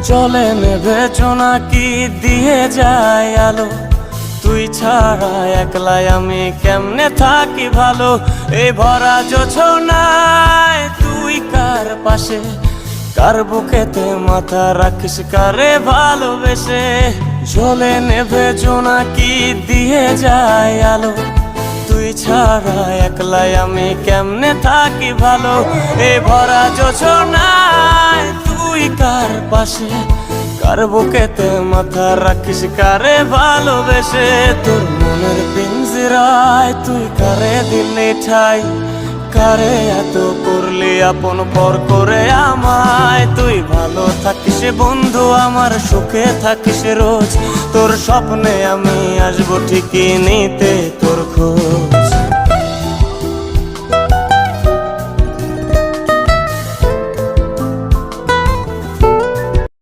জলে নেভে জোনাকি দিয়ে যায় আলো, তুই ছাড়া একলাই আমি কেমনে থাকি ভালো। এই ভরা জোছনায় তুই কার পাশে, কার বুকেতে মাথা রাখিস কারে ভালোবেসে। জলে নেভে জোনাকি দিয়ে যায় আলো, তুই ছাড়া একলাই আমি কেমনে থাকি ভালো। এই ভরা জোছনায় তুই কার পাশে, কার বুকেতে মাথা রাখিস কারে ভালোবেসে। তোর মনের পিঞ্জরায় তুই কারে দিলি ঠাই, কারে এত করলি আপন পর করে আমায়। তুই ভালো থাকিস বন্ধু আমার, সুখে থাকিস রোজ, তোর স্বপ্নে আমি আসবো ঠিকই নিতে তোর খোঁজ।